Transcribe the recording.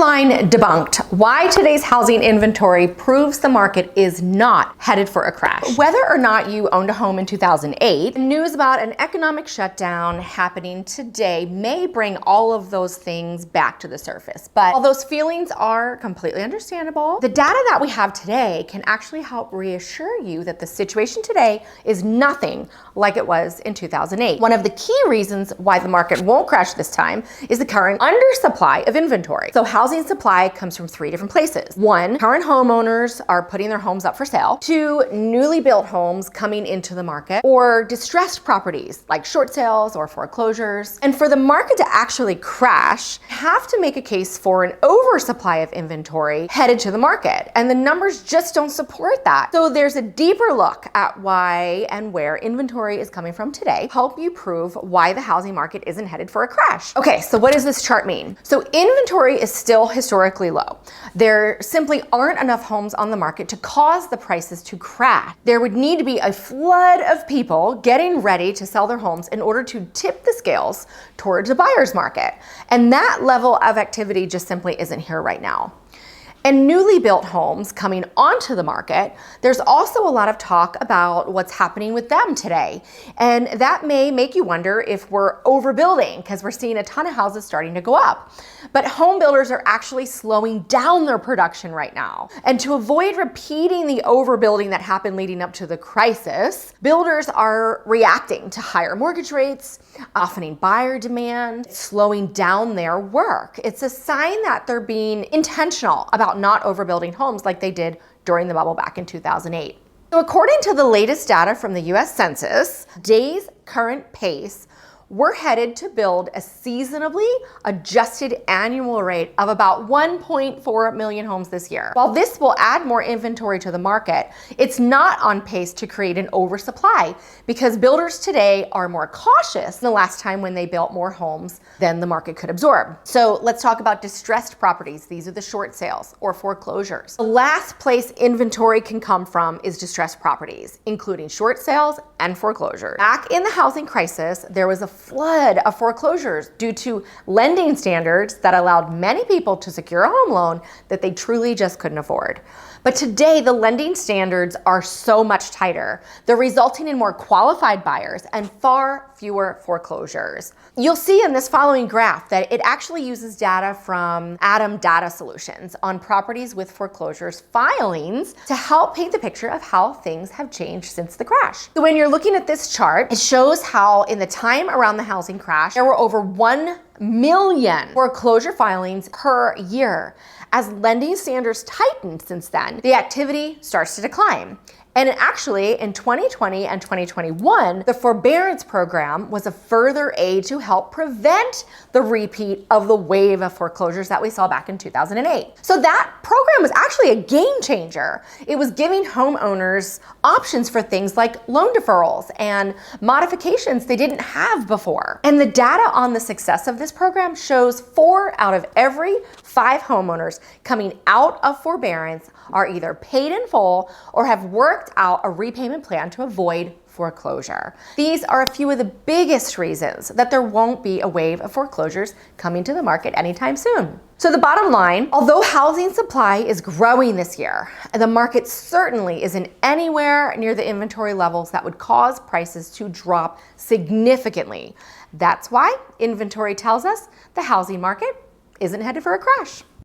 Headline debunked: why today's housing inventory proves the market is not headed for a crash. Whether or not you owned a home in 2008, news about an economic shutdown happening today may bring all of those things back to the surface. But while those feelings are completely understandable, the data that we have today can actually help reassure you that the situation today is nothing like it was in 2008. One of the key reasons why the market won't crash this time is the current undersupply of inventory. So housing supply comes from three different places. One, current homeowners are putting their homes up for sale. Two, newly built homes coming into the market, or distressed properties like short sales or foreclosures. And for the market to actually crash, you have to make a case for an oversupply of inventory headed to the market. And the numbers just don't support that. So there's a deeper look at why and where inventory is coming from today, help you prove why the housing market isn't headed for a crash. Okay, so what does this chart mean? So inventory is still historically low. There simply aren't enough homes on the market to cause the prices to crash. There would need to be a flood of people getting ready to sell their homes in order to tip the scales towards a buyer's market. And that level of activity just simply isn't here right now. And newly built homes coming onto the market, there's also a lot of talk about what's happening with them today. And that may make you wonder if we're overbuilding, because we're seeing a ton of houses starting to go up. But home builders are actually slowing down their production right now. And to avoid repeating the overbuilding that happened leading up to the crisis, builders are reacting to higher mortgage rates, softening buyer demand, slowing down their work. It's a sign that they're being intentional about not overbuilding homes like they did during the bubble back in 2008. So according to the latest data from the US Census, today's current pace, we're headed to build a seasonably adjusted annual rate of about 1.4 million homes this year. While this will add more inventory to the market, it's not on pace to create an oversupply because builders today are more cautious than the last time when they built more homes than the market could absorb. So let's talk about distressed properties. These are the short sales or foreclosures. The last place inventory can come from is distressed properties, including short sales and foreclosures. Back in the housing crisis, there was a flood of foreclosures due to lending standards that allowed many people to secure a home loan that they truly just couldn't afford. But today, the lending standards are so much tighter. They're resulting in more qualified buyers and far fewer foreclosures. You'll see in this following graph that it actually uses data from Adam Data Solutions on properties with foreclosures filings to help paint the picture of how things have changed since the crash. So when you're looking at this chart, it shows how in the time around the housing crash, there were over 1 million foreclosure filings per year. As lending standards tightened since then, the activity starts to decline. And actually, in 2020 and 2021, the forbearance program was a further aid to help prevent the repeat of the wave of foreclosures that we saw back in 2008. So that program was actually a game changer. It was giving homeowners options for things like loan deferrals and modifications they didn't have before. And the data on the success of this program shows 4 out of every 5 homeowners coming out of forbearance are either paid in full or have worked out a repayment plan to avoid foreclosure. These are a few of the biggest reasons that there won't be a wave of foreclosures coming to the market anytime soon. So the bottom line, although housing supply is growing this year, the market certainly isn't anywhere near the inventory levels that would cause prices to drop significantly. That's why inventory tells us the housing market isn't headed for a crash.